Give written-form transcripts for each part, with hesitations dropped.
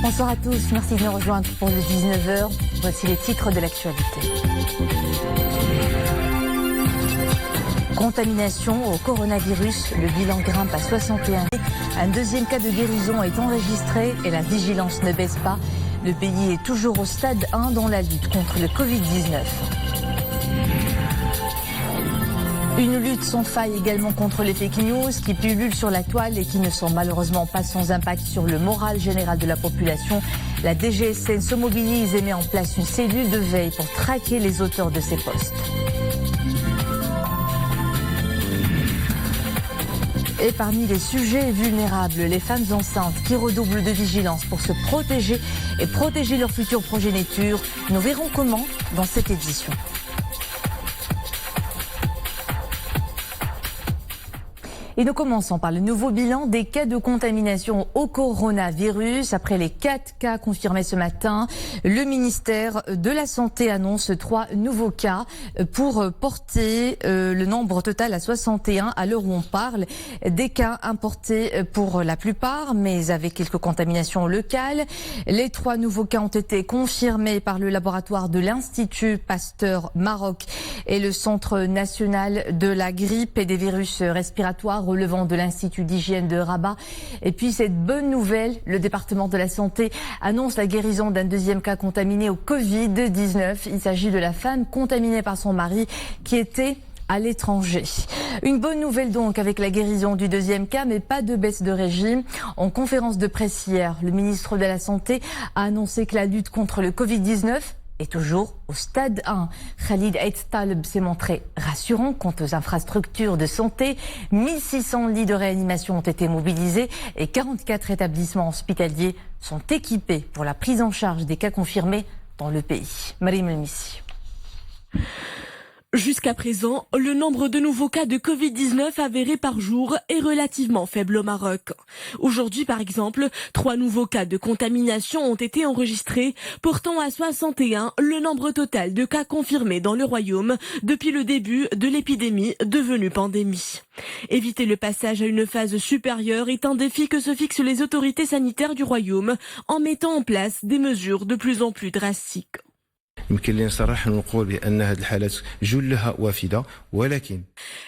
Bonsoir à tous, merci de nous rejoindre pour le 19h. Voici les titres de l'actualité. Contamination au coronavirus, le bilan grimpe à 61. Un deuxième cas de guérison est enregistré et la vigilance ne baisse pas. Le pays est toujours au stade 1 dans la lutte contre le Covid-19. Une lutte sans faille également contre les fake news qui pullulent sur la toile et qui ne sont malheureusement pas sans impact sur le moral général de la population. La DGSN se mobilise et met en place une cellule de veille pour traquer les auteurs de ces posts. Et parmi les sujets vulnérables, les femmes enceintes qui redoublent de vigilance pour se protéger et protéger leur future progéniture. Nous verrons comment dans cette édition. Et nous commençons par le nouveau bilan des cas de contamination au coronavirus. Après les 4 cas confirmés ce matin, le ministère de la Santé annonce 3 nouveaux cas pour porter le nombre total à 61 à l'heure où on parle. Des cas importés pour la plupart, mais avec quelques contaminations locales. Les 3 nouveaux cas ont été confirmés par le laboratoire de l'Institut Pasteur Maroc et le Centre national de la grippe et des virus respiratoires relevant de l'Institut d'hygiène de Rabat. Et puis cette bonne nouvelle, le département de la santé annonce la guérison d'un deuxième cas contaminé au Covid-19. Il s'agit de la femme contaminée par son mari qui était à l'étranger. Une bonne nouvelle donc avec la guérison du deuxième cas, mais pas de baisse de régime. En conférence de presse hier, le ministre de la Santé a annoncé que la lutte contre le Covid-19 est toujours au stade 1. Khalid Aït Taleb s'est montré rassurant quant aux infrastructures de santé. 1600 lits de réanimation ont été mobilisés et 44 établissements hospitaliers sont équipés pour la prise en charge des cas confirmés dans le pays. Marim El-Missi. Jusqu'à présent, le nombre de nouveaux cas de Covid-19 avérés par jour est relativement faible au Maroc. Aujourd'hui, par exemple, 3 nouveaux cas de contamination ont été enregistrés, portant à 61 le nombre total de cas confirmés dans le royaume depuis le début de l'épidémie devenue pandémie. Éviter le passage à une phase supérieure est un défi que se fixent les autorités sanitaires du royaume en mettant en place des mesures de plus en plus drastiques.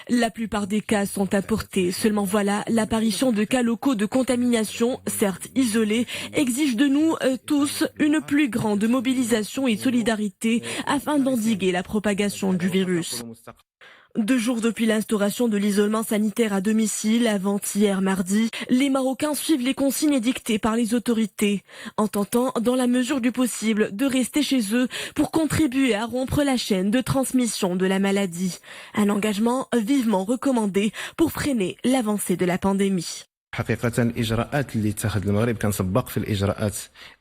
La plupart des cas sont importés. Seulement voilà, l'apparition de cas locaux de contamination, certes isolés, exige de nous tous une plus grande mobilisation et solidarité afin d'endiguer la propagation du virus. 2 jours depuis l'instauration de l'isolement sanitaire à domicile, avant-hier mardi, les Marocains suivent les consignes édictées par les autorités, en tentant, dans la mesure du possible, de rester chez eux pour contribuer à rompre la chaîne de transmission de la maladie. Un engagement vivement recommandé pour freiner l'avancée de la pandémie.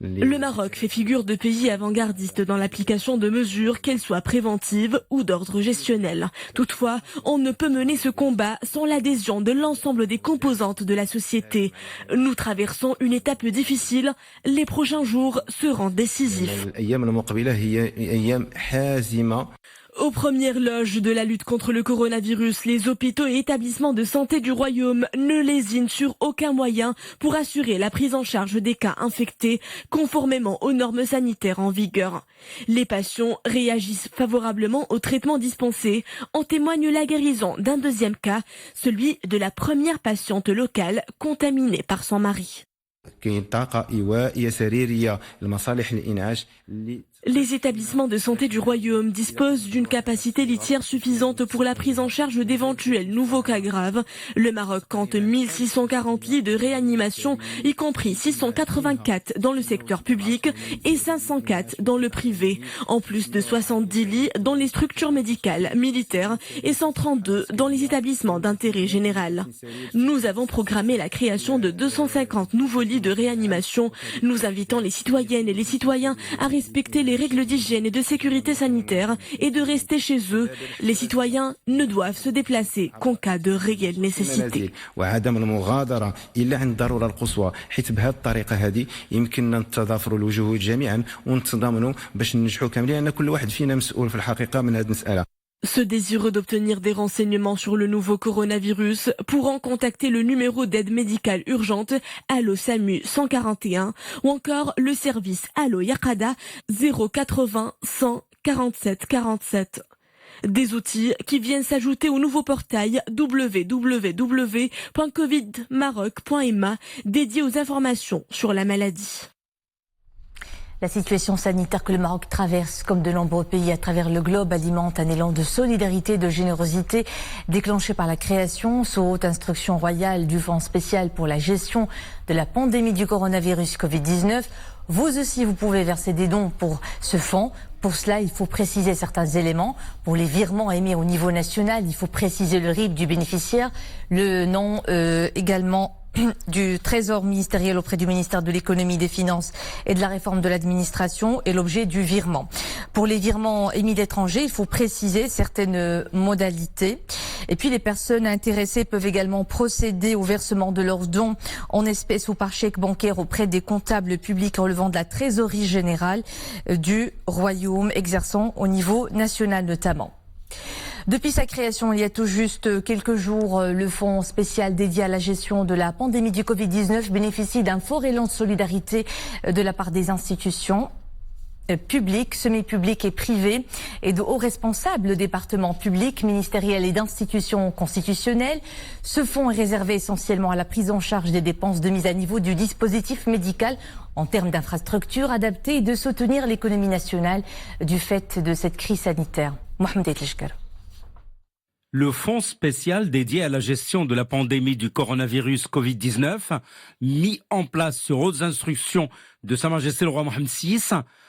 Le Maroc fait figure de pays avant-gardiste dans l'application de mesures, qu'elles soient préventives ou d'ordre gestionnel. Toutefois, on ne peut mener ce combat sans l'adhésion de l'ensemble des composantes de la société. Nous traversons une étape difficile. Les prochains jours seront décisifs. Aux premières loges de la lutte contre le coronavirus, les hôpitaux et établissements de santé du royaume ne lésinent sur aucun moyen pour assurer la prise en charge des cas infectés conformément aux normes sanitaires en vigueur. Les patients réagissent favorablement aux traitements dispensés. En témoigne la guérison d'un deuxième cas, celui de la première patiente locale contaminée par son mari. Les établissements de santé du royaume disposent d'une capacité litière suffisante pour la prise en charge d'éventuels nouveaux cas graves. Le Maroc compte 1640 lits de réanimation, y compris 684 dans le secteur public et 504 dans le privé, en plus de 70 lits dans les structures médicales, militaires et 132 dans les établissements d'intérêt général. Nous avons programmé la création de 250 nouveaux lits de réanimation. Nous invitons les citoyennes et les citoyens à respecter les règles d'hygiène et de sécurité sanitaire et de rester chez eux. Les citoyens ne doivent se déplacer qu'en cas de réelle nécessité. Ceux désireux d'obtenir des renseignements sur le nouveau coronavirus pourront contacter le numéro d'aide médicale urgente Allo SAMU 141 ou encore le service Allo Yaqada 080 100 47 47. Des outils qui viennent s'ajouter au nouveau portail www.covidmaroc.ma dédié aux informations sur la maladie. La situation sanitaire que le Maroc traverse, comme de nombreux pays à travers le globe, alimente un élan de solidarité et de générosité déclenché par la création, sous haute instruction royale, du Fonds spécial pour la gestion de la pandémie du coronavirus Covid-19. Vous aussi, vous pouvez verser des dons pour ce fonds. Pour cela, il faut préciser certains éléments. Pour les virements émis au niveau national, il faut préciser le RIB du bénéficiaire, le nom également du trésor ministériel auprès du ministère de l'économie, des finances et de la réforme de l'administration et l'objet du virement. Pour les virements émis d'étrangers, il faut préciser certaines modalités. Et puis les personnes intéressées peuvent également procéder au versement de leurs dons en espèces ou par chèque bancaire auprès des comptables publics relevant de la trésorerie générale du Royaume, exerçant au niveau national notamment. Depuis sa création, il y a tout juste quelques jours, le fonds spécial dédié à la gestion de la pandémie du Covid-19 bénéficie d'un fort élan de solidarité de la part des institutions publiques, semi-publiques et privées et de hauts responsables de départements publics, ministériels et d'institutions constitutionnelles. Ce fonds est réservé essentiellement à la prise en charge des dépenses de mise à niveau du dispositif médical en termes d'infrastructures adaptées et de soutenir l'économie nationale du fait de cette crise sanitaire. Mohamed Etleshkar. Le fonds spécial dédié à la gestion de la pandémie du coronavirus Covid-19, mis en place sur hautes instructions de Sa Majesté le roi Mohammed VI,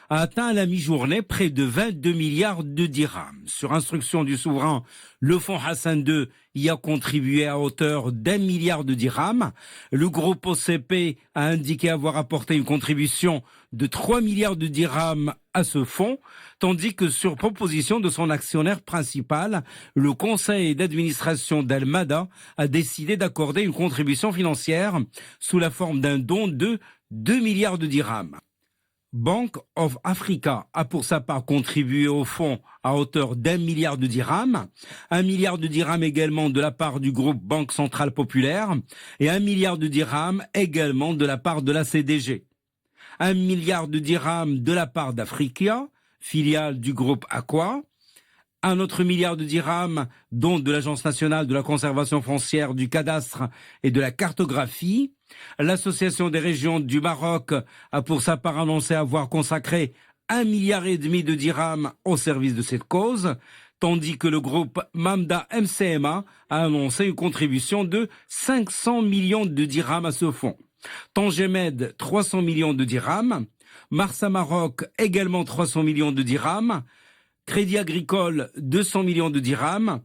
a atteint à la mi-journée près de 22 milliards de dirhams. Sur instruction du souverain, le fonds Hassan II y a contribué à hauteur d'1 milliard de dirhams. Le groupe OCP a indiqué avoir apporté une contribution de 3 milliards de dirhams à ce fonds, tandis que sur proposition de son actionnaire principal, le conseil d'administration d'Al-Mada a décidé d'accorder une contribution financière sous la forme d'un don de 2 milliards de dirhams. Bank of Africa a pour sa part contribué au fonds à hauteur d'1 milliard de dirhams, 1 milliard de dirhams également de la part du groupe Banque Centrale Populaire et 1 milliard de dirhams également de la part de la CDG. 1 milliard de dirhams de la part d'Africa, filiale du groupe Aqua, un autre milliard de dirhams, dont de l'Agence nationale de la conservation foncière, du cadastre et de la cartographie. L'Association des régions du Maroc a pour sa part annoncé avoir consacré 1,5 milliard de dirhams au service de cette cause, tandis que le groupe Mamda MCMA a annoncé une contribution de 500 millions de dirhams à ce fonds. Tangemed, 300 millions de dirhams. Marsa Maroc, également 300 millions de dirhams. Crédit Agricole, 200 millions de dirhams.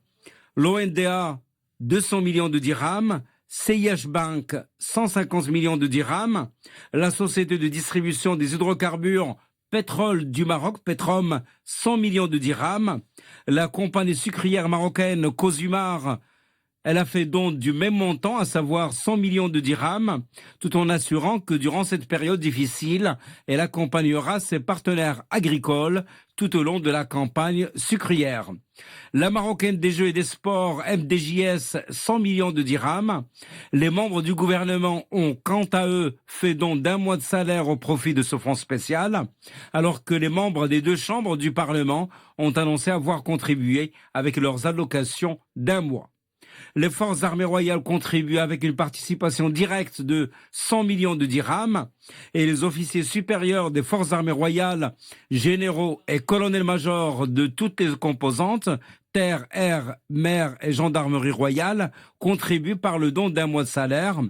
L'ONDA, 200 millions de dirhams. CIH Bank, 150 millions de dirhams. La société de distribution des hydrocarbures Pétrole du Maroc, Petrom, 100 millions de dirhams. La compagnie sucrière marocaine Cosumar, elle a fait don du même montant, à savoir 100 millions de dirhams, tout en assurant que durant cette période difficile, elle accompagnera ses partenaires agricoles tout au long de la campagne sucrière. La Marocaine des Jeux et des Sports, MDJS, 100 millions de dirhams. Les membres du gouvernement ont, quant à eux, fait don d'1 mois de salaire au profit de ce fonds spécial, alors que les membres des 2 chambres du Parlement ont annoncé avoir contribué avec leurs allocations d'1 mois. Les forces armées royales contribuent avec une participation directe de 100 millions de dirhams et les officiers supérieurs des forces armées royales, généraux et colonels-majors de toutes les composantes, terre, air, mer et gendarmerie royale, contribuent par le don d'1 mois de salaire.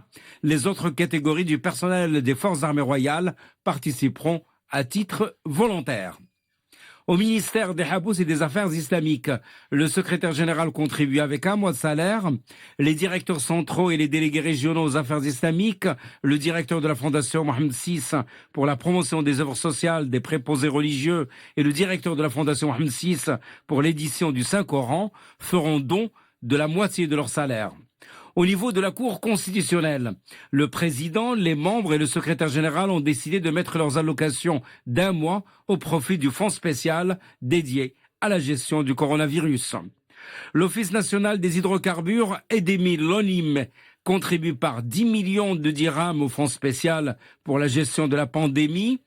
Les autres catégories du personnel des forces armées royales participeront à titre volontaire. Au ministère des Habous et des Affaires islamiques, le secrétaire général contribue avec 1 mois de salaire. Les directeurs centraux et les délégués régionaux aux affaires islamiques, le directeur de la Fondation Mohammed VI pour la promotion des œuvres sociales des préposés religieux et le directeur de la Fondation Mohammed VI pour l'édition du Saint-Coran feront don de la moitié de leur salaire. Au niveau de la Cour constitutionnelle, le président, les membres et le secrétaire général ont décidé de mettre leurs allocations d'1 mois au profit du fonds spécial dédié à la gestion du coronavirus. L'Office national des hydrocarbures et des mines, l'ONHYM, contribue par 10 millions de dirhams au fonds spécial pour la gestion de la pandémie.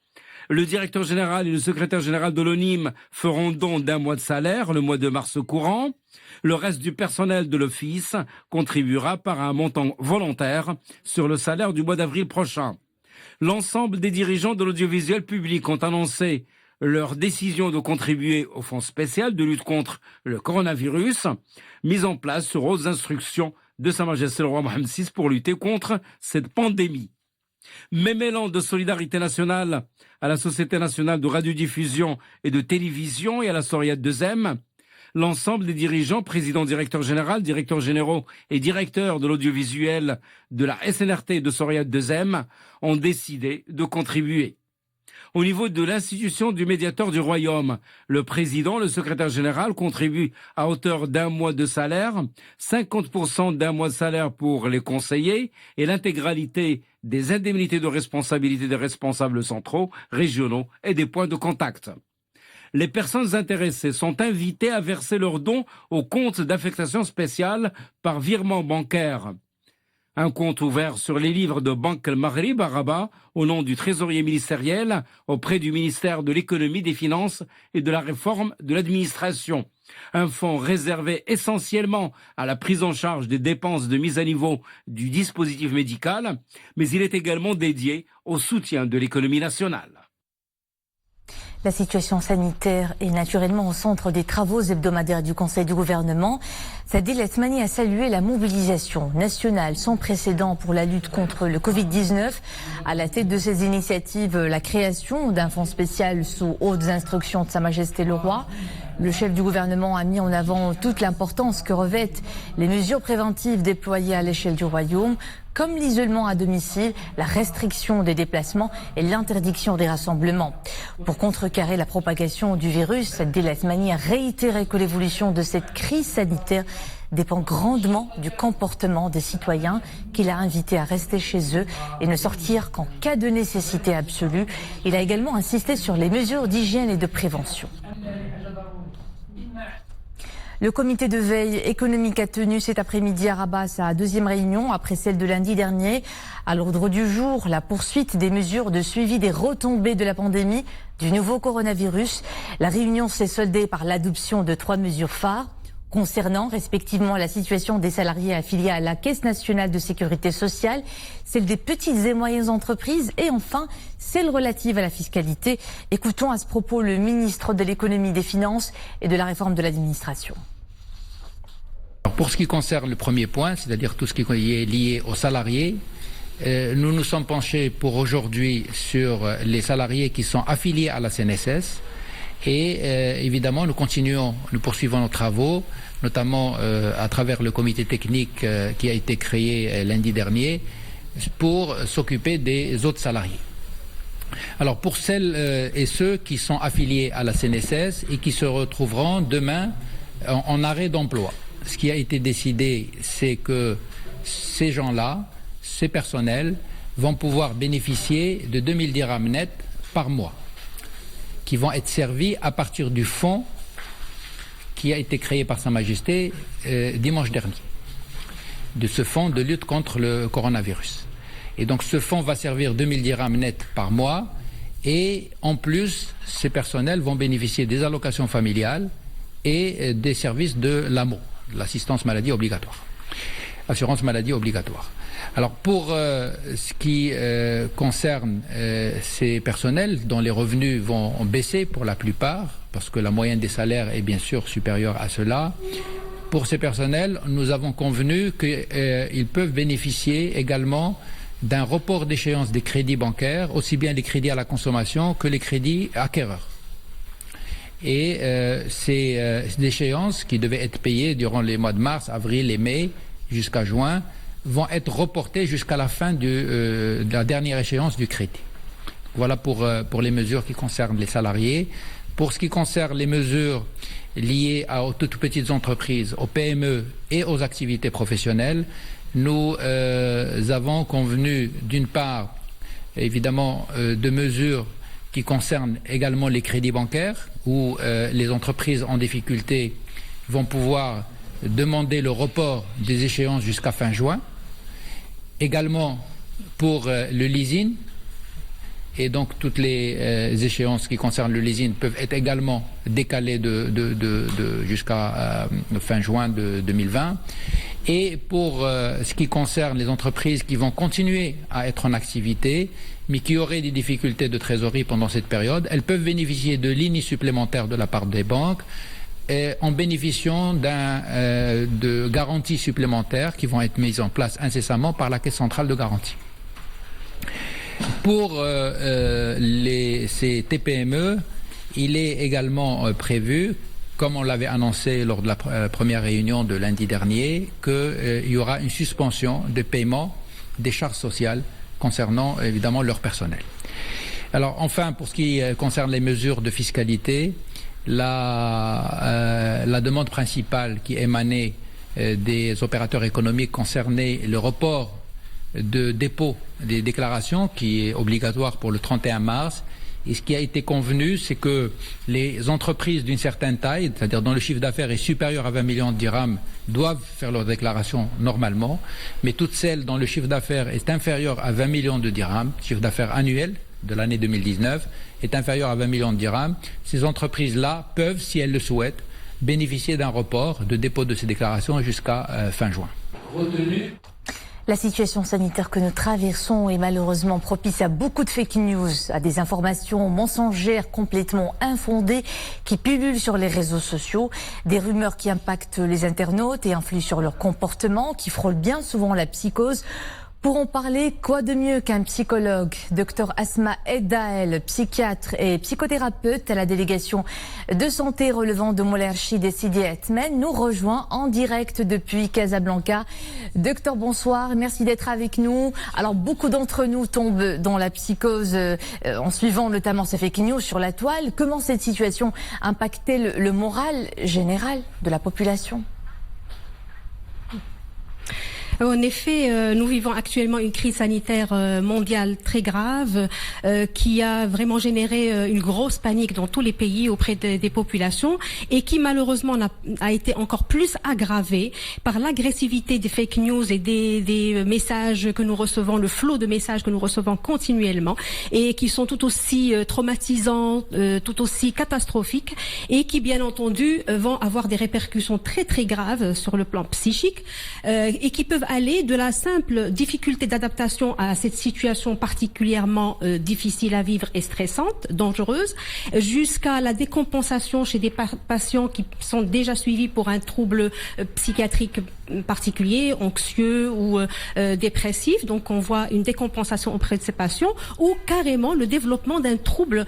Le directeur général et le secrétaire général de l'ONHYM feront don d'un mois de salaire, le mois de mars courant. Le reste du personnel de l'Office contribuera par un montant volontaire sur le salaire du mois d'avril prochain. L'ensemble des dirigeants de l'audiovisuel public ont annoncé leur décision de contribuer au fonds spécial de lutte contre le coronavirus, mis en place sur hautes instructions de Sa Majesté le Roi Mohammed VI pour lutter contre cette pandémie. Même élan de solidarité nationale à la Société nationale de radiodiffusion et de télévision et à la Soria 2M. L'ensemble des dirigeants, présidents, directeurs généraux, directeurs généraux et directeurs de l'audiovisuel de la SNRT et de Soria 2M ont décidé de contribuer. Au niveau de l'institution du médiateur du Royaume, le président, le secrétaire général contribuent à hauteur d'un mois de salaire, 50% d'un mois de salaire pour les conseillers et l'intégralité des indemnités de responsabilité des responsables centraux, régionaux et des points de contact. Les personnes intéressées sont invitées à verser leurs dons au compte d'affectation spéciale par virement bancaire. Un compte ouvert sur les livres de Banque El Maghrib à Rabat au nom du trésorier ministériel auprès du ministère de l'économie, des finances et de la réforme de l'administration. Un fonds réservé essentiellement à la prise en charge des dépenses de mise à niveau du dispositif médical, mais il est également dédié au soutien de l'économie nationale. La situation sanitaire est naturellement au centre des travaux hebdomadaires du Conseil du gouvernement. Saadil Latmani a salué la mobilisation nationale sans précédent pour la lutte contre le Covid-19. À la tête de ces initiatives, la création d'un fonds spécial sous hautes instructions de Sa Majesté le Roi. Le chef du gouvernement a mis en avant toute l'importance que revêtent les mesures préventives déployées à l'échelle du Royaume, comme l'isolement à domicile, la restriction des déplacements et l'interdiction des rassemblements. Pour contrecarrer la propagation du virus, Saadil Latmani a réitéré que l'évolution de cette crise sanitaire dépend grandement du comportement des citoyens, qu'il a invités à rester chez eux et ne sortir qu'en cas de nécessité absolue. Il a également insisté sur les mesures d'hygiène et de prévention. Le comité de veille économique a tenu cet après-midi à Rabat sa deuxième réunion après celle de lundi dernier. À l'ordre du jour, la poursuite des mesures de suivi des retombées de la pandémie du nouveau coronavirus. La réunion s'est soldée par l'adoption de 3 mesures phares concernant respectivement la situation des salariés affiliés à la Caisse nationale de sécurité sociale, celle des petites et moyennes entreprises et enfin celle relative à la fiscalité. Écoutons à ce propos le ministre de l'économie, des finances et de la réforme de l'administration. Pour ce qui concerne le premier point, c'est-à-dire tout ce qui est lié aux salariés, nous nous sommes penchés pour aujourd'hui sur les salariés qui sont affiliés à la CNSS et évidemment nous poursuivons nos travaux, notamment à travers le comité technique qui a été créé lundi dernier pour s'occuper des autres salariés. Alors pour celles et ceux qui sont affiliés à la CNSS et qui se retrouveront demain en arrêt d'emploi, ce qui a été décidé, c'est que ces gens-là, ces personnels, vont pouvoir bénéficier de 2000 dirhams net par mois, qui vont être servis à partir du fonds qui a été créé par Sa Majesté dimanche dernier, de ce fonds de lutte contre le coronavirus. Et donc ce fonds va servir 2000 dirhams net par mois et en plus, ces personnels vont bénéficier des allocations familiales et des services de l'AMO, l'assistance maladie obligatoire, assurance maladie obligatoire. Alors pour ce qui concerne ces personnels dont les revenus vont baisser pour la plupart, parce que la moyenne des salaires est bien sûr supérieure à cela, pour ces personnels, nous avons convenu qu'ils peuvent bénéficier également d'un report d'échéance des crédits bancaires, aussi bien les crédits à la consommation que les crédits acquéreurs. Et ces échéances qui devaient être payées durant les mois de mars, avril et mai jusqu'à juin vont être reportées jusqu'à la fin de la dernière échéance du crédit. Voilà pour les mesures qui concernent les salariés. Pour ce qui concerne les mesures liées aux toutes petites entreprises, aux PME et aux activités professionnelles, nous avons convenu d'une part évidemment de mesures qui concerne également les crédits bancaires, où les entreprises en difficulté vont pouvoir demander le report des échéances jusqu'à fin juin. Également pour le leasing, et donc toutes les échéances qui concernent le leasing peuvent être également décalées jusqu'à fin juin de 2020. Et pour ce qui concerne les entreprises qui vont continuer à être en activité, mais qui auraient des difficultés de trésorerie pendant cette période, elles peuvent bénéficier de lignes supplémentaires de la part des banques, en bénéficiant de garanties supplémentaires qui vont être mises en place incessamment par la Caisse centrale de garantie. Pour ces TPME, il est également prévu, comme on l'avait annoncé lors de la première réunion de lundi dernier, qu'il y aura une suspension de paiement des charges sociales concernant évidemment leur personnel. Alors enfin, pour ce qui concerne les mesures de fiscalité, la demande principale qui émanait des opérateurs économiques concernait le report de dépôt des déclarations qui est obligatoire pour le 31 mars. Et ce qui a été convenu, c'est que les entreprises d'une certaine taille, c'est-à-dire dont le chiffre d'affaires est supérieur à 20 millions de dirhams, doivent faire leur déclaration normalement, mais toutes celles dont le chiffre d'affaires est inférieur à 20 millions de dirhams, chiffre d'affaires annuel de l'année 2019, est inférieur à 20 millions de dirhams, ces entreprises-là peuvent, si elles le souhaitent, bénéficier d'un report de dépôt de ces déclarations jusqu'à fin juin. La situation sanitaire que nous traversons est malheureusement propice à beaucoup de fake news, à des informations mensongères complètement infondées qui pullulent sur les réseaux sociaux, des rumeurs qui impactent les internautes et influent sur leur comportement, qui frôlent bien souvent la psychose. Pour en parler, quoi de mieux qu'un psychologue? Dr Asma Eddael, psychiatre et psychothérapeute à la délégation de santé relevant de Moulay Archid et Sidi Atmen, nous rejoint en direct depuis Casablanca. Docteur, bonsoir, merci d'être avec nous. Alors, beaucoup d'entre nous tombent dans la psychose en suivant notamment ces fake news sur la toile. Comment cette situation impactait le moral général de la population? En effet, nous vivons actuellement une crise sanitaire mondiale très grave qui a vraiment généré une grosse panique dans tous les pays auprès des populations et qui malheureusement a été encore plus aggravée par l'agressivité des fake news et des messages que nous recevons, le flot de messages que nous recevons continuellement et qui sont tout aussi traumatisants, tout aussi catastrophiques et qui bien entendu vont avoir des répercussions très très graves sur le plan psychique et qui peuvent aller de la simple difficulté d'adaptation à cette situation particulièrement difficile à vivre et stressante, dangereuse, jusqu'à la décompensation chez des patients qui sont déjà suivis pour un trouble psychiatrique particulier, anxieux ou dépressif. Donc on voit une décompensation auprès de ces patients ou carrément le développement d'un trouble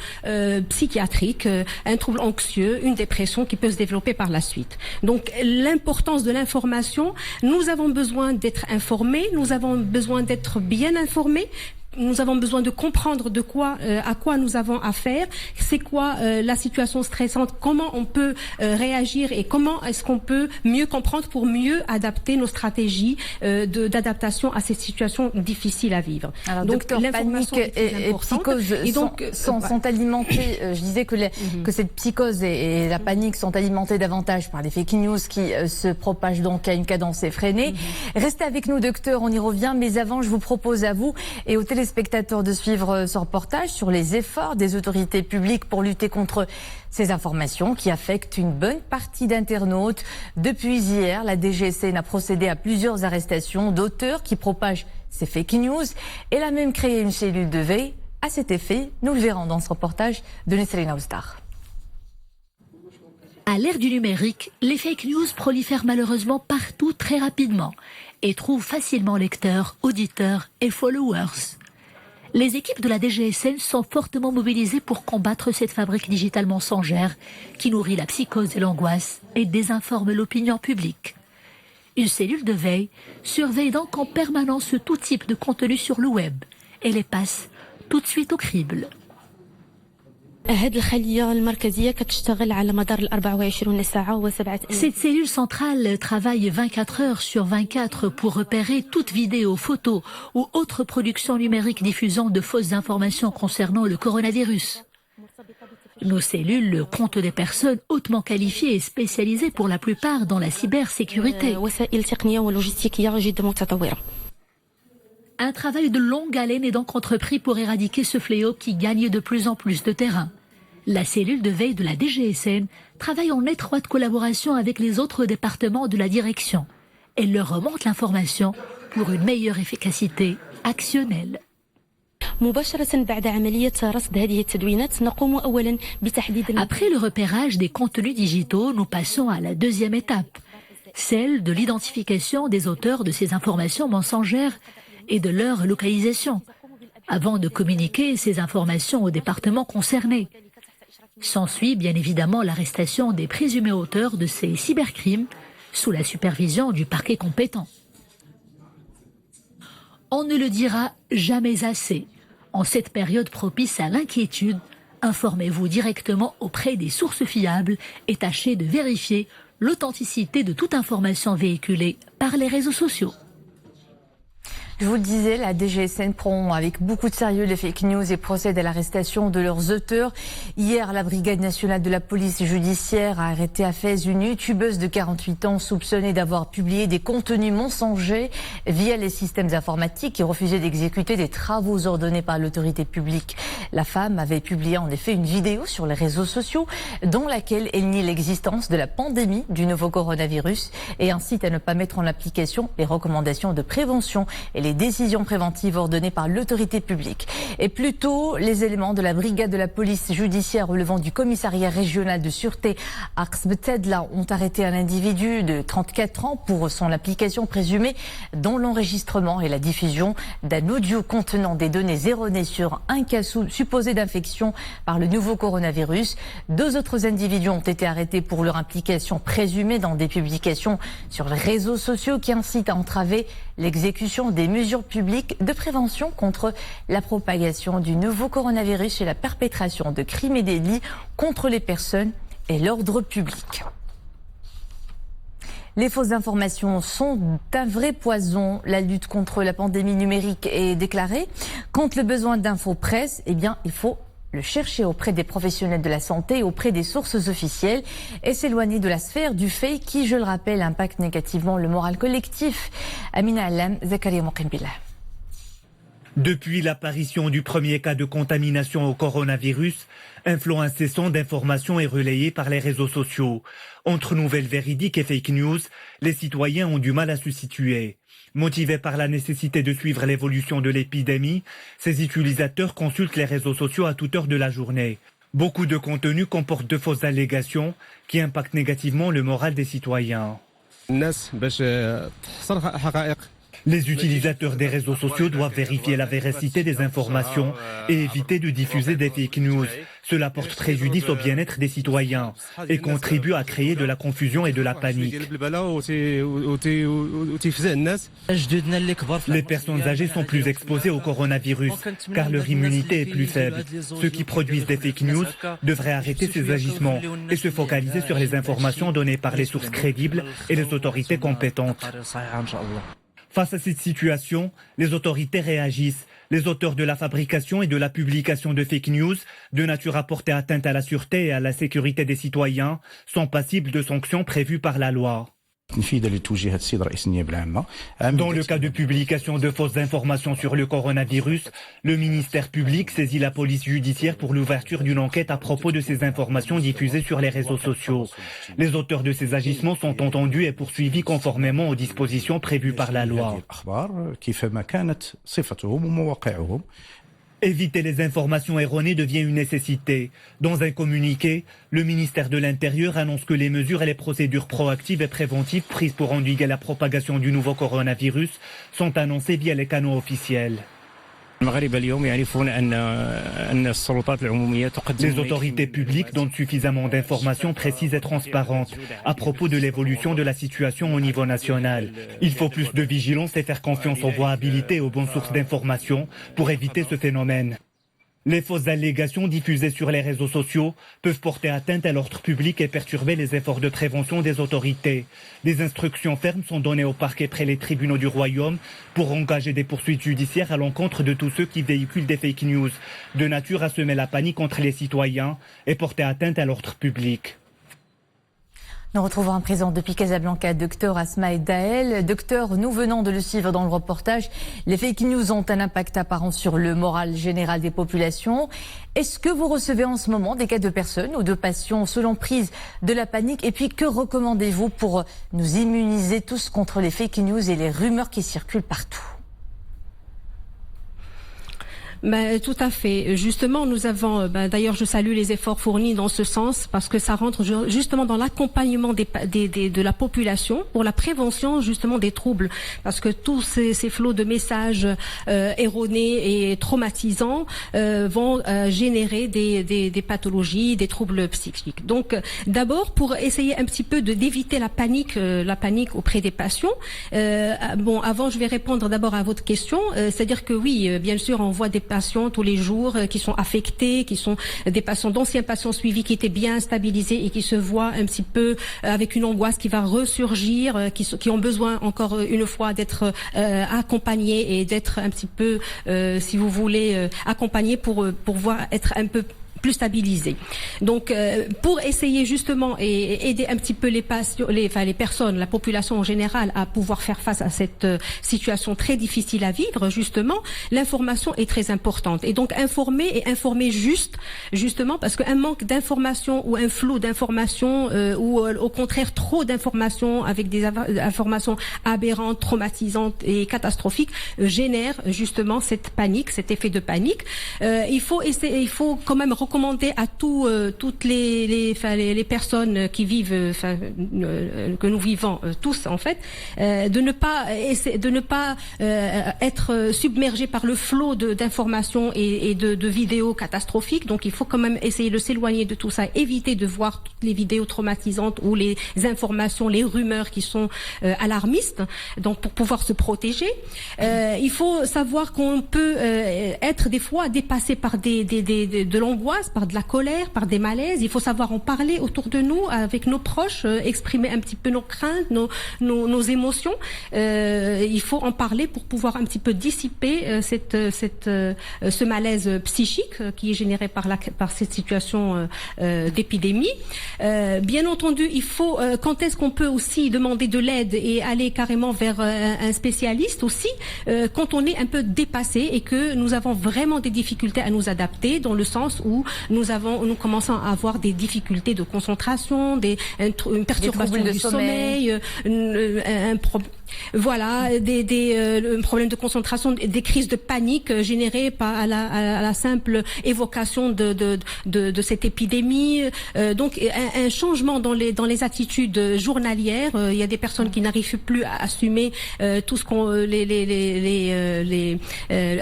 psychiatrique, un trouble anxieux, une dépression qui peut se développer par la suite. Donc l'importance de l'information, nous avons besoin d'être informés, nous avons besoin d'être bien informés. Nous avons besoin de comprendre à quoi nous avons affaire, c'est quoi la situation stressante, comment on peut réagir et comment est-ce qu'on peut mieux comprendre pour mieux adapter nos stratégies d'adaptation à ces situations difficiles à vivre. Alors, donc panique et psychose sont alimentées. Je disais que cette psychose et la panique sont alimentées davantage par les fake news qui se propagent donc à une cadence effrénée. Restez avec nous, docteur, on y revient. Mais avant, je vous propose à vous et aux téléspectateurs de suivre ce reportage sur les efforts des autorités publiques pour lutter contre ces informations qui affectent une bonne partie d'internautes. Depuis hier, la DGSN a procédé à plusieurs arrestations d'auteurs qui propagent ces fake news. Elle a même créé une cellule de veille à cet effet. Nous le verrons dans ce reportage de Nesrina Oustar. À l'ère du numérique, les fake news prolifèrent malheureusement partout très rapidement et trouvent facilement lecteurs, auditeurs et followers. Les équipes de la DGSN sont fortement mobilisées pour combattre cette fabrique digitale mensongère qui nourrit la psychose et l'angoisse et désinforme l'opinion publique. Une cellule de veille surveille donc en permanence tout type de contenu sur le web et les passe tout de suite au crible. Cette cellule centrale travaille 24 heures sur 24 pour repérer toute vidéo, photo ou autre production numérique diffusant de fausses informations concernant le coronavirus. Nos cellules comptent des personnes hautement qualifiées et spécialisées pour la plupart dans la cybersécurité. Un travail de longue haleine est donc entrepris pour éradiquer ce fléau qui gagne de plus en plus de terrain. La cellule de veille de la DGSN travaille en étroite collaboration avec les autres départements de la direction. Elle leur remonte l'information pour une meilleure efficacité actionnelle. Après le repérage des contenus digitaux, nous passons à la deuxième étape, celle de l'identification des auteurs de ces informations mensongères et de leur localisation, avant de communiquer ces informations aux départements concernés. S'ensuit bien évidemment l'arrestation des présumés auteurs de ces cybercrimes sous la supervision du parquet compétent. On ne le dira jamais assez. En cette période propice à l'inquiétude, informez-vous directement auprès des sources fiables et tâchez de vérifier l'authenticité de toute information véhiculée par les réseaux sociaux. Je vous le disais, la DGSN prend avec beaucoup de sérieux les fake news et procède à l'arrestation de leurs auteurs. Hier, la Brigade nationale de la police judiciaire a arrêté à Fès une youtubeuse de 48 ans soupçonnée d'avoir publié des contenus mensongers via les systèmes informatiques qui refusaient d'exécuter des travaux ordonnés par l'autorité publique. La femme avait publié en effet une vidéo sur les réseaux sociaux dans laquelle elle nie l'existence de la pandémie du nouveau coronavirus et incite à ne pas mettre en application les recommandations de prévention et les décisions préventives ordonnées par l'autorité publique. Et plus tôt, les éléments de la brigade de la police judiciaire relevant du commissariat régional de sûreté Arx-Betedla ont arrêté un individu de 34 ans pour son application présumée dans l'enregistrement et la diffusion d'un audio contenant des données erronées sur un cas supposé d'infection par le nouveau coronavirus. 2 autres individus ont été arrêtés pour leur implication présumée dans des publications sur les réseaux sociaux qui incitent à entraver l'exécution des mesures publiques de prévention contre la propagation du nouveau coronavirus et la perpétration de crimes et délits contre les personnes et l'ordre public. Les fausses informations sont un vrai poison. La lutte contre la pandémie numérique est déclarée. Quand le besoin d'infos presse, eh bien, il faut le chercher auprès des professionnels de la santé et auprès des sources officielles et s'éloigner de la sphère du fake qui, je le rappelle, impacte négativement le moral collectif. Amina Alam, Zakaria Mokimbillah. Depuis l'apparition du premier cas de contamination au coronavirus, un flot incessant d'informations est relayé par les réseaux sociaux. Entre nouvelles véridiques et fake news, les citoyens ont du mal à se situer. Motivés par la nécessité de suivre l'évolution de l'épidémie, ces utilisateurs consultent les réseaux sociaux à toute heure de la journée. Beaucoup de contenus comportent de fausses allégations qui impactent négativement le moral des citoyens. Les utilisateurs des réseaux sociaux doivent vérifier la véracité des informations et éviter de diffuser des fake news. Cela porte préjudice au bien-être des citoyens et contribue à créer de la confusion et de la panique. Les personnes âgées sont plus exposées au coronavirus car leur immunité est plus faible. Ceux qui produisent des fake news devraient arrêter ces agissements et se focaliser sur les informations données par les sources crédibles et les autorités compétentes. Face à cette situation, les autorités réagissent. Les auteurs de la fabrication et de la publication de fake news, de nature à porter atteinte à la sûreté et à la sécurité des citoyens, sont passibles de sanctions prévues par la loi. Dans le cas de publication de fausses informations sur le coronavirus, le ministère public saisit la police judiciaire pour l'ouverture d'une enquête à propos de ces informations diffusées sur les réseaux sociaux. Les auteurs de ces agissements sont entendus et poursuivis conformément aux dispositions prévues par la loi. Éviter les informations erronées devient une nécessité. Dans un communiqué, le ministère de l'Intérieur annonce que les mesures et les procédures proactives et préventives prises pour endiguer la propagation du nouveau coronavirus sont annoncées via les canaux officiels. Les autorités publiques donnent suffisamment d'informations précises et transparentes à propos de l'évolution de la situation au niveau national. Il faut plus de vigilance et faire confiance aux voies habilitées et aux bonnes sources d'informations pour éviter ce phénomène. Les fausses allégations diffusées sur les réseaux sociaux peuvent porter atteinte à l'ordre public et perturber les efforts de prévention des autorités. Des instructions fermes sont données au parquet près les tribunaux du Royaume pour engager des poursuites judiciaires à l'encontre de tous ceux qui véhiculent des fake news, de nature à semer la panique entre les citoyens et porter atteinte à l'ordre public. Nous retrouvons un présent depuis Casablanca, Dr Asma Dael. Docteur, nous venons de le suivre dans le reportage. Les fake news ont un impact apparent sur le moral général des populations. Est-ce que vous recevez en ce moment des cas de personnes ou de patients selon prise de la panique? Et puis, que recommandez-vous pour nous immuniser tous contre les fake news et les rumeurs qui circulent partout? Tout à fait. Justement, nous avons, d'ailleurs, je salue les efforts fournis dans ce sens parce que ça rentre justement dans l'accompagnement de la population pour la prévention justement des troubles. Parce que tous ces flots de messages erronés et traumatisants vont générer des pathologies, des troubles psychiques. Donc, d'abord, pour essayer un petit peu d'éviter la panique auprès des patients. Avant, je vais répondre d'abord à votre question. C'est-à-dire que oui, bien sûr, on voit des patients tous les jours qui sont affectés, qui sont des patients, d'anciens patients suivis qui étaient bien stabilisés et qui se voient un petit peu avec une angoisse qui va ressurgir, qui ont besoin encore une fois d'être accompagnés et d'être un petit peu, si vous voulez, accompagnés pour pouvoir être un peu plus stabilisé. Donc, pour essayer justement et aider un petit peu les patients, les personnes, la population en général à pouvoir faire face à cette situation très difficile à vivre, justement, l'information est très importante. Et donc, informer justement, parce qu'un manque d'information ou un flou d'information ou au contraire trop d'informations avec des informations aberrantes, traumatisantes et catastrophiques génère justement cette panique, cet effet de panique. Il faut quand même recommander à toutes les personnes qui vivent, que nous vivons tous en fait, de ne pas être submergés par le flot d'informations et de vidéos catastrophiques. Donc il faut quand même essayer de s'éloigner de tout ça, éviter de voir toutes les vidéos traumatisantes ou les informations, les rumeurs qui sont alarmistes. Donc pour pouvoir se protéger, il faut savoir qu'on peut être des fois dépassé par de l'angoisse, par de la colère, par des malaises. Il faut savoir en parler autour de nous, avec nos proches, exprimer un petit peu nos craintes, nos émotions. Il faut en parler pour pouvoir un petit peu dissiper ce malaise psychique qui est généré par cette situation d'épidémie. Bien entendu, il faut, quand est-ce qu'on peut aussi demander de l'aide et aller carrément vers un spécialiste aussi, quand on est un peu dépassé et que nous avons vraiment des difficultés à nous adapter, dans le sens où nous commençons à avoir des difficultés de concentration, une perturbation du sommeil, un problème de concentration, des crises de panique générées à la simple évocation de cette épidémie. Donc un changement dans les attitudes journalières. Il y a des personnes qui n'arrivent plus à assumer tout ce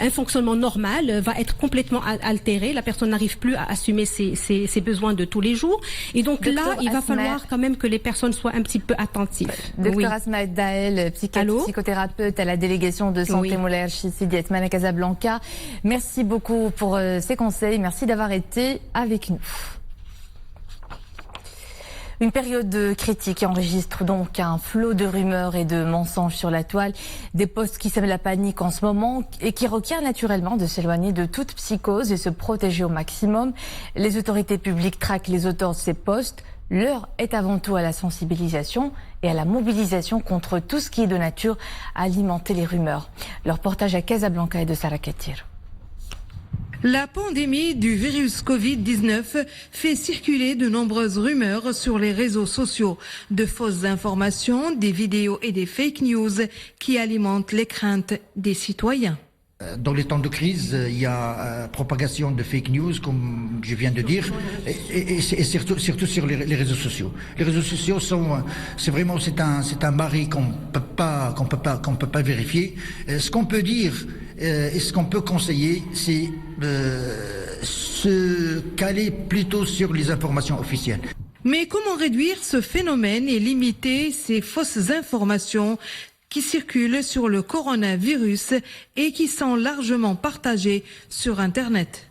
un fonctionnement normal va être complètement altéré. La personne n'arrive plus à assumer ses besoins de tous les jours. Et donc là, il va falloir quand même que les personnes soient un petit peu attentives. Docteur Asma Dael, psychothérapeute à la délégation de santé Moulay Sidi Etman à Casablanca. Merci beaucoup pour ces conseils. Merci d'avoir été avec nous. Une période critique qui enregistre donc un flot de rumeurs et de mensonges sur la toile, des posts qui sèment la panique en ce moment et qui requiert naturellement de s'éloigner de toute psychose et se protéger au maximum. Les autorités publiques traquent les auteurs de ces posts. L'heure est avant tout à la sensibilisation et à la mobilisation contre tout ce qui est de nature à alimenter les rumeurs. Le reportage à Casablanca et de Sarah Katir. La pandémie du virus Covid-19 fait circuler de nombreuses rumeurs sur les réseaux sociaux, de fausses informations, des vidéos et des fake news qui alimentent les craintes des citoyens. Dans les temps de crise, il y a propagation de fake news, comme je viens de dire, et surtout sur les réseaux sociaux. Les réseaux sociaux c'est un baril qu'on peut pas vérifier. Ce qu'on peut dire et ce qu'on peut conseiller, c'est se caler plutôt sur les informations officielles. Mais comment réduire ce phénomène et limiter ces fausses informations qui circulent sur le coronavirus et qui sont largement partagées sur Internet?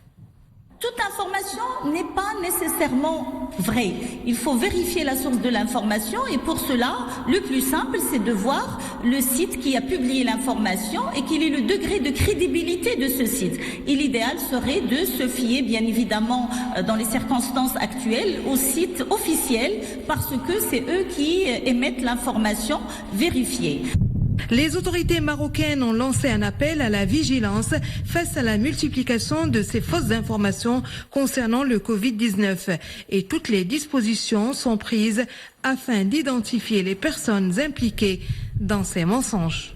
Toute information n'est pas nécessairement vraie. Il faut vérifier la source de l'information et pour cela, le plus simple, c'est de voir le site qui a publié l'information et quel est le degré de crédibilité de ce site. Et l'idéal serait de se fier, bien évidemment, dans les circonstances actuelles, au site officiel parce que c'est eux qui émettent l'information vérifiée. Les autorités marocaines ont lancé un appel à la vigilance face à la multiplication de ces fausses informations concernant le Covid-19 et toutes les dispositions sont prises afin d'identifier les personnes impliquées dans ces mensonges.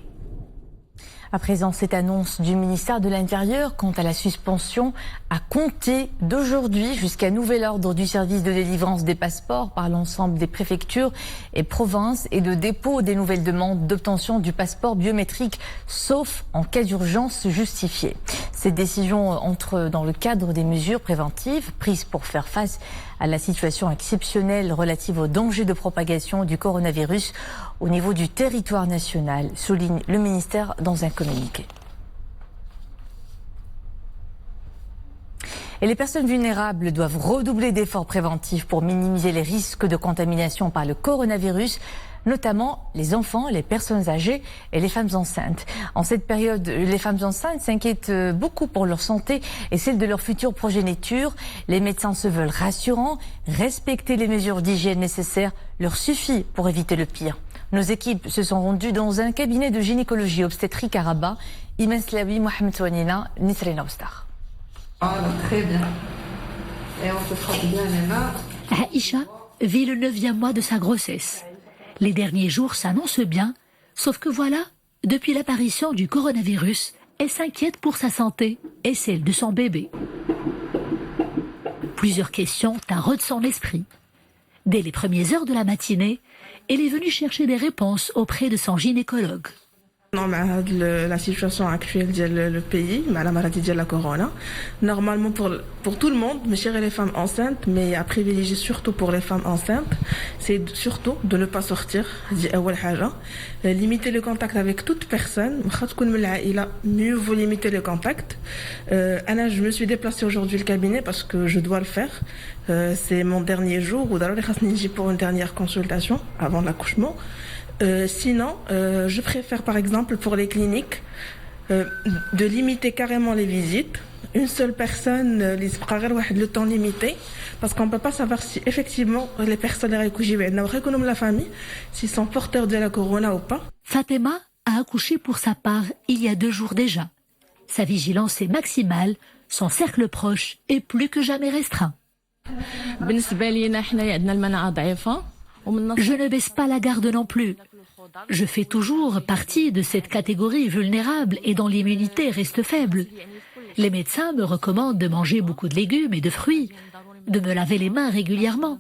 À présent, cette annonce du ministère de l'Intérieur quant à la suspension à compter d'aujourd'hui jusqu'à nouvel ordre du service de délivrance des passeports par l'ensemble des préfectures et provinces et de dépôt des nouvelles demandes d'obtention du passeport biométrique, sauf en cas d'urgence justifiée. Cette décision entre dans le cadre des mesures préventives prises pour faire face à la situation exceptionnelle relative au danger de propagation du coronavirus au niveau du territoire national, souligne le ministère dans un communiqué. Et les personnes vulnérables doivent redoubler d'efforts préventifs pour minimiser les risques de contamination par le coronavirus, notamment les enfants, les personnes âgées et les femmes enceintes. En cette période, les femmes enceintes s'inquiètent beaucoup pour leur santé et celle de leur future progéniture. Les médecins se veulent rassurants. Respecter les mesures d'hygiène nécessaires leur suffit pour éviter le pire. Nos équipes se sont rendues dans un cabinet de gynécologie obstétrique à Rabat. Imen Slawi, Mohamed Touanina, Nisrina Oustar. Très bien. Et on se frotte bien les mains. Aïcha vit le 9e mois de sa grossesse. Les derniers jours s'annoncent bien, sauf que voilà, depuis l'apparition du coronavirus, elle s'inquiète pour sa santé et celle de son bébé. Plusieurs questions taraudent son esprit. Dès les premières heures de la matinée, elle est venue chercher des réponses auprès de son gynécologue. Non, la situation actuelle du pays, la maladie de la corona, normalement pour tout le monde, mais chez les femmes enceintes, mais à privilégier surtout pour les femmes enceintes, c'est surtout de ne pas sortir, limiter le contact avec toute personne, mieux vaut limiter le contact. Je me suis déplacée aujourd'hui au cabinet parce que je dois le faire. C'est mon dernier jour, pour une dernière consultation avant l'accouchement. Sinon, je préfère par exemple pour les cliniques de limiter carrément les visites. Une seule personne, le temps limité, parce qu'on ne peut pas savoir si effectivement les personnes la famille, s'ils sont porteurs de la corona ou pas. Fatima a accouché pour sa part il y a 2 jours déjà. Sa vigilance est maximale, son cercle proche est plus que jamais restreint. Je ne baisse pas la garde non plus. Je fais toujours partie de cette catégorie vulnérable et dont l'immunité reste faible. Les médecins me recommandent de manger beaucoup de légumes et de fruits, de me laver les mains régulièrement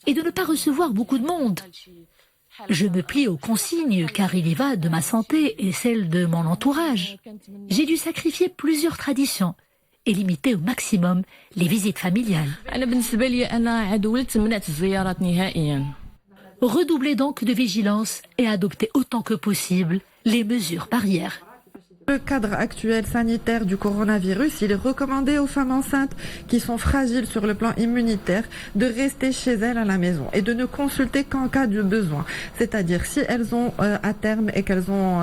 et de ne pas recevoir beaucoup de monde. Je me plie aux consignes car il y va de ma santé et celle de mon entourage. J'ai dû sacrifier plusieurs traditions et limiter au maximum les visites familiales. Redoubler donc de vigilance et adopter autant que possible les mesures barrières. Le cadre actuel sanitaire du coronavirus, il est recommandé aux femmes enceintes qui sont fragiles sur le plan immunitaire de rester chez elles à la maison et de ne consulter qu'en cas de besoin. C'est-à-dire si elles ont à terme et qu'elles ont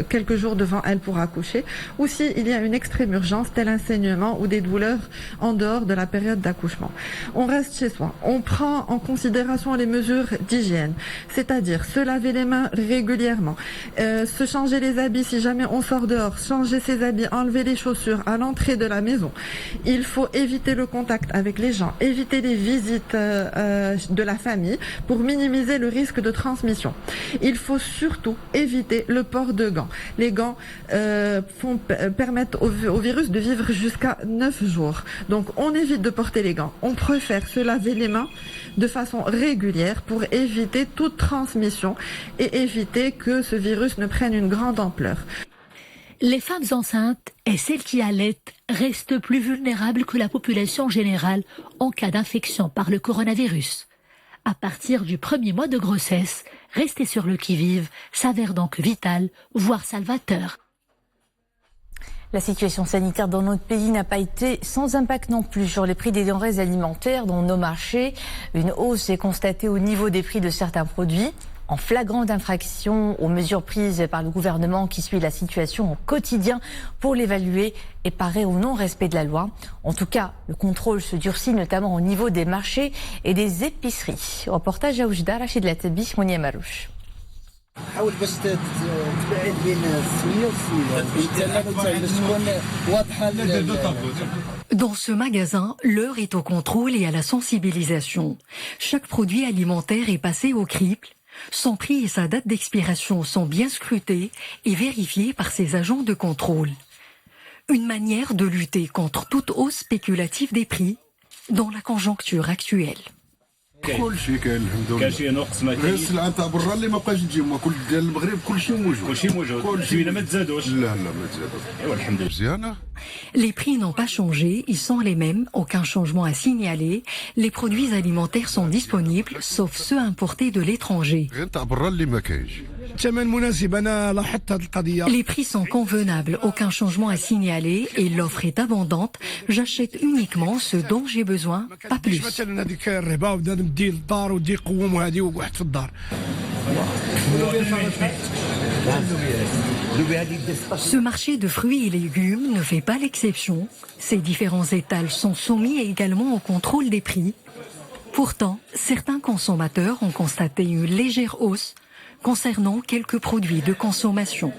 quelques jours devant elles pour accoucher, ou si il y a une extrême urgence, tel un saignement ou des douleurs en dehors de la période d'accouchement. On reste chez soi. On prend en considération les mesures d'hygiène, c'est-à-dire se laver les mains régulièrement, se changer les habits si jamais on sort dehors, changer ses habits, enlever les chaussures à l'entrée de la maison. Il faut éviter le contact avec les gens, éviter les visites de la famille pour minimiser le risque de transmission. Il faut surtout éviter le port de gants. Les gants permettent au virus de vivre jusqu'à 9 jours. Donc on évite de porter les gants. On préfère se laver les mains de façon régulière pour éviter toute transmission et éviter que ce virus ne prenne une grande ampleur. Les femmes enceintes et celles qui allaitent restent plus vulnérables que la population générale en cas d'infection par le coronavirus. À partir du 1er mois de grossesse, rester sur le qui-vive s'avère donc vital, voire salvateur. La situation sanitaire dans notre pays n'a pas été sans impact non plus sur les prix des denrées alimentaires dans nos marchés. Une hausse est constatée au niveau des prix de certains produits. En flagrante infraction aux mesures prises par le gouvernement qui suit la situation au quotidien pour l'évaluer et parer au non-respect de la loi. En tout cas, le contrôle se durcit notamment au niveau des marchés et des épiceries. Reportage à Oujda, Rachid Latabi, Monia Marouche. Dans ce magasin, l'heure est au contrôle et à la sensibilisation. Chaque produit alimentaire est passé au crible. Son prix et sa date d'expiration sont bien scrutés et vérifiés par ses agents de contrôle. Une manière de lutter contre toute hausse spéculative des prix dans la conjoncture actuelle. كل شيء كاين الحمد لله. كاين شي نقص مثلا. غير السلعه تاع برا اللي ما بقاش تجي، كل ديال المغرب كل شيء موجود. كل شيء موجود. كل شيء ما تزادوش. لا ما تزادوش. ايوا الحمد لله. مزيانه. Les prix n'ont pas changé, ils sont les mêmes, aucun changement à signaler. Les produits alimentaires sont disponibles, sauf ceux importés de l'étranger. غير تاع برا اللي ما كاينش. Les prix sont convenables, aucun changement à signaler et l'offre est abondante. J'achète uniquement ce dont j'ai besoin, pas plus. Ce marché de fruits et légumes ne fait pas l'exception. Ces différents étals sont soumis également au contrôle des prix. Pourtant, certains consommateurs ont constaté une légère hausse concernant quelques produits de consommation.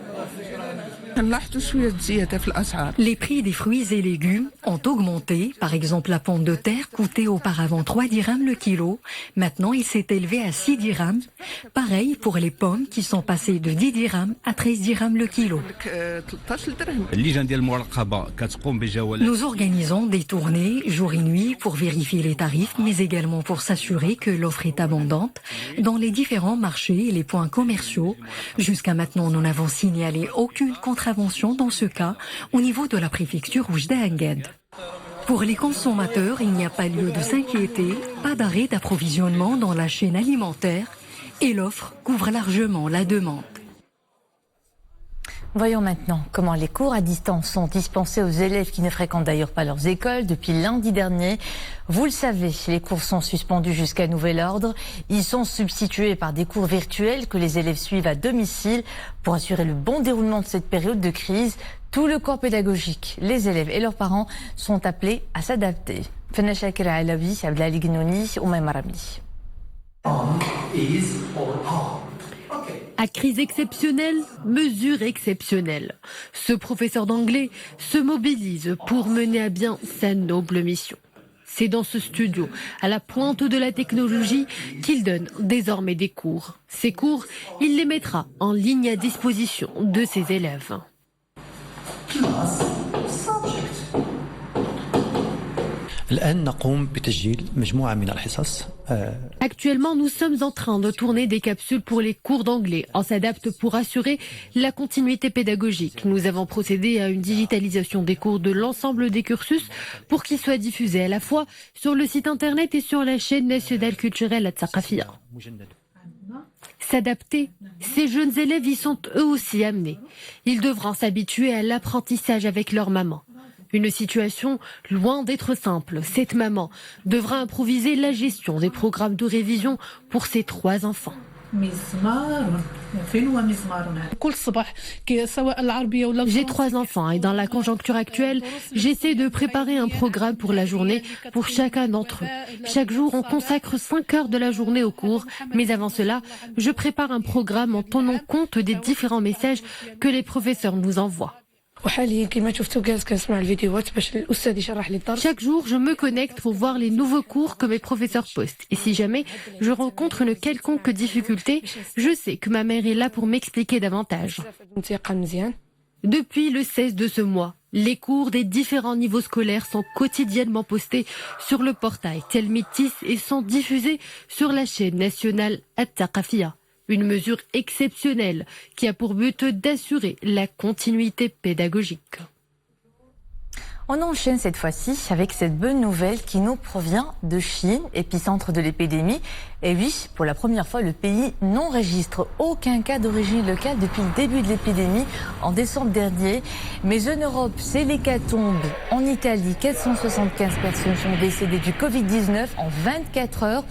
Les prix des fruits et légumes ont augmenté. Par exemple, la pomme de terre coûtait auparavant 3 dirhams le kilo. Maintenant, il s'est élevé à 6 dirhams. Pareil pour les pommes qui sont passées de 10 dirhams à 13 dirhams le kilo. Nous organisons des tournées jour et nuit pour vérifier les tarifs, mais également pour s'assurer que l'offre est abondante dans les différents marchés et les points commerciaux. Jusqu'à maintenant, nous n'avons signalé aucune contravention dans ce cas au niveau de la préfecture Oujda Angued. Pour les consommateurs, il n'y a pas lieu de s'inquiéter, pas d'arrêt d'approvisionnement dans la chaîne alimentaire et l'offre couvre largement la demande. Voyons maintenant comment les cours à distance sont dispensés aux élèves qui ne fréquentent d'ailleurs pas leurs écoles depuis lundi dernier. Vous le savez, les cours sont suspendus jusqu'à nouvel ordre. Ils sont substitués par des cours virtuels que les élèves suivent à domicile pour assurer le bon déroulement de cette période de crise. Tout le corps pédagogique, les élèves et leurs parents sont appelés à s'adapter. Fenna Shakira Alawi, Abdelali Gnouni, Oumaima Rami. À crise exceptionnelle, mesure exceptionnelle. Ce professeur d'anglais se mobilise pour mener à bien sa noble mission. C'est dans ce studio, à la pointe de la technologie, qu'il donne désormais des cours. Ces cours, il les mettra en ligne à disposition de ses élèves. Actuellement, nous sommes en train de tourner des capsules pour les cours d'anglais. On s'adapte pour assurer la continuité pédagogique. Nous avons procédé à une digitalisation des cours de l'ensemble des cursus pour qu'ils soient diffusés à la fois sur le site internet et sur la chaîne nationale culturelle At-Thaqafia. S'adapter, ces jeunes élèves y sont eux aussi amenés. Ils devront s'habituer à l'apprentissage avec leur maman. Une situation loin d'être simple. Cette maman devra improviser la gestion des programmes de révision pour ses 3 enfants. J'ai 3 enfants et dans la conjoncture actuelle, j'essaie de préparer un programme pour la journée pour chacun d'entre eux. Chaque jour, on consacre 5 heures de la journée au cours, mais avant cela, je prépare un programme en tenant compte des différents messages que les professeurs nous envoient. Chaque jour, je me connecte pour voir les nouveaux cours que mes professeurs postent. Et si jamais je rencontre une quelconque difficulté, je sais que ma mère est là pour m'expliquer davantage. Depuis le 16 de ce mois, les cours des différents niveaux scolaires sont quotidiennement postés sur le portail Telmitis et sont diffusés sur la chaîne nationale At-Thaqafia. Une mesure exceptionnelle qui a pour but d'assurer la continuité pédagogique. On enchaîne cette fois-ci avec cette bonne nouvelle qui nous provient de Chine, épicentre de l'épidémie. Et oui, pour la première fois, le pays n'enregistre aucun cas d'origine locale depuis le début de l'épidémie en décembre dernier. Mais en Europe, c'est l'hécatombe. En Italie, 475 personnes sont décédées du Covid-19 en 24 heures.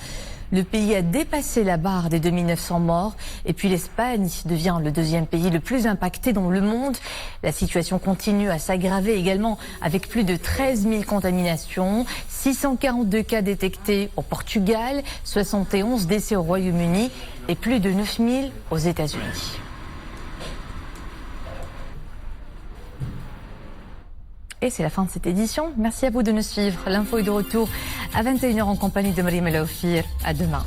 Le pays a dépassé la barre des 2900 morts. Et puis l'Espagne devient le deuxième pays le plus impacté dans le monde. La situation continue à s'aggraver également avec plus de 13 000 contaminations, 642 cas détectés au Portugal, 71 décès au Royaume-Uni et plus de 9 000 aux États-Unis. Et c'est la fin de cette édition. Merci à vous de nous suivre. L'info est de retour à 21h en compagnie de Marie Melaoufir. À demain.